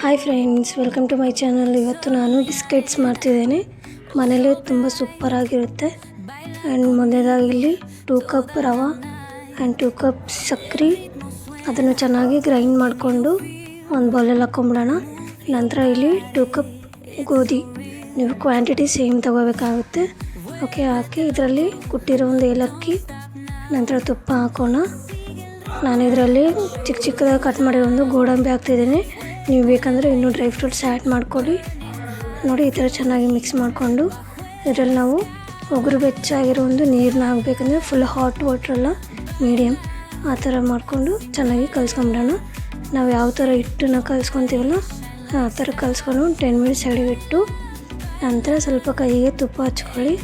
Hi friends, welcome to my channel. ಇವತ್ತು ನಾನು biscuits ಮಾಡ್ತಿದ್ದೇನೆ. ಮನೇಲಿ ತುಂಬ ಸೂಪರಾಗಿರುತ್ತೆ. ಆ್ಯಂಡ್ ಮೊದಲಾಗಿ ಇಲ್ಲಿ 2 ಕಪ್ ರವೆ ಆ್ಯಂಡ್ 2 ಕಪ್ ಸಕ್ಕರೆ ಅದನ್ನು ಚೆನ್ನಾಗಿ ಗ್ರೈಂಡ್ ಮಾಡಿಕೊಂಡು ಒಂದು ಬೌಲಲ್ಲಿ ಹಾಕ್ಕೊಂಬಿಡೋಣ. ನಂತರ ಇಲ್ಲಿ 2 ಕಪ್ ಗೋಧಿ, ನೀವು ಕ್ವಾಂಟಿಟಿ ಸೇಮ್ ತೊಗೋಬೇಕಾಗುತ್ತೆ. ಓಕೆ, ಹಾಕಿ ಇದರಲ್ಲಿ ಕುಟ್ಟಿರೋ ಒಂದು ಏಲಕ್ಕಿ, ನಂತರ ತುಪ್ಪ ಹಾಕೋಣ. ನಾನು ಇದರಲ್ಲಿ ಚಿಕ್ಕ ಚಿಕ್ಕದಾಗಿ ಕಟ್ ಮಾಡಿರೋ ಒಂದು ಗೋಡಂಬಿ ಹಾಕ್ತಿದ್ದೀನಿ. ನೀವು ಬೇಕಂದರೆ ಇನ್ನೂ ಡ್ರೈ ಫ್ರೂಟ್ಸ್ ಆ್ಯಡ್ ಮಾಡ್ಕೊಳ್ಳಿ. ನೋಡಿ, ಈ ಥರ ಚೆನ್ನಾಗಿ ಮಿಕ್ಸ್ ಮಾಡಿಕೊಂಡು ಇದರಲ್ಲಿ ನಾವು ಉಗುರು ಬೆಚ್ಚಾಗಿರೋ ಒಂದು ನೀರನ್ನ ಹಾಕಬೇಕಂದ್ರೆ ಫುಲ್ ಹಾಟ್ ವಾಟ್ರಲ್ಲ, ಮೀಡಿಯಮ್ ಆ ಥರ ಮಾಡಿಕೊಂಡು ಚೆನ್ನಾಗಿ ಕಲಿಸ್ಕೊಂಬಿಡೋಣ. ನಾವು ಯಾವ ಥರ ಹಿಟ್ಟನ್ನು ಕಲಿಸ್ಕೊತೀವಲ್ಲ ಆ ಥರ ಕಲಿಸ್ಕೊಂಡು 10 ಮಿನಿಟ್ಸ್ ಸೈಡಿಗೆ ಇಟ್ಟು ನಂತರ ಸ್ವಲ್ಪ ಕೈಗೆ ತುಪ್ಪ ಹಚ್ಕೊಳ್ಳಿ.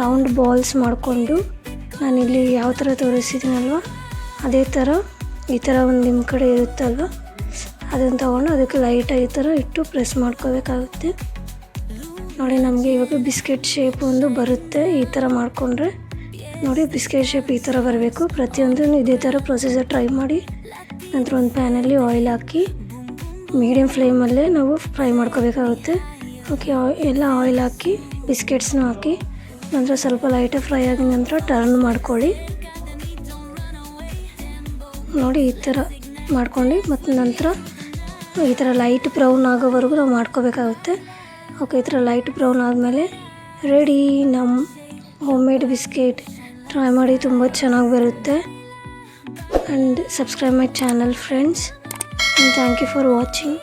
ರೌಂಡ್ ಬಾಲ್ಸ್ ಮಾಡಿಕೊಂಡು ನಾನಿಲ್ಲಿ ಯಾವ ಥರ ತೋರಿಸಿದ್ದೀನಲ್ವ ಅದೇ ಥರ ಈ ಥರ ಒಂದು ನಿಮ್ಮ ಕಡೆ ಇರುತ್ತಲ್ವ ಅದನ್ನು ತೊಗೊಂಡು ಅದಕ್ಕೆ ಲೈಟಾಗಿ ಈ ಥರ ಇಟ್ಟು ಪ್ರೆಸ್ ಮಾಡ್ಕೋಬೇಕಾಗುತ್ತೆ. ನೋಡಿ, ನಮಗೆ ಇವಾಗ ಬಿಸ್ಕೆಟ್ ಶೇಪ್ ಒಂದು ಬರುತ್ತೆ. ಈ ಥರ ಮಾಡಿಕೊಂಡ್ರೆ ನೋಡಿ, ಬಿಸ್ಕೆಟ್ ಶೇಪ್ ಈ ಥರ ಬರಬೇಕು. ಪ್ರತಿಯೊಂದನ್ನು ಇದೇ ಥರ ಪ್ರೊಸೀಜರ್ ಟ್ರೈ ಮಾಡಿ. ನಂತರ ಒಂದು ಪ್ಯಾನಲ್ಲಿ ಆಯಿಲ್ ಹಾಕಿ ಮೀಡಿಯಮ್ ಫ್ಲೇಮಲ್ಲೇ ನಾವು ಫ್ರೈ ಮಾಡ್ಕೋಬೇಕಾಗುತ್ತೆ. ಓಕೆ, ಎಲ್ಲ ಆಯಿಲ್ ಹಾಕಿ ಬಿಸ್ಕೆಟ್ಸ್ನ ಹಾಕಿ ನಂತರ ಸ್ವಲ್ಪ ಲೈಟಾಗಿ ಫ್ರೈ ಆಗಿದ ನಂತರ ಟರ್ನ್ ಮಾಡ್ಕೊಳ್ಳಿ. ನೋಡಿ, ಈ ಥರ ಮಾಡ್ಕೊಂಡು ಮತ್ತು ನಂತರ ಈ ಥರ ಲೈಟ್ ಬ್ರೌನ್ ಆಗೋವರೆಗೂ ನಾವು ಮಾಡ್ಕೋಬೇಕಾಗುತ್ತೆ. ಓಕೆ, ಈ ಥರ ಲೈಟ್ ಬ್ರೌನ್ ಆದಮೇಲೆ ರೆಡಿ ನಮ್ಮ ಹೋಮ್ ಮೇಡ್ ಬಿಸ್ಕೆಟ್. ಟ್ರೈ ಮಾಡಿ, ತುಂಬ ಚೆನ್ನಾಗಿ ಬರುತ್ತೆ. And subscribe my channel friends, and thank you for watching.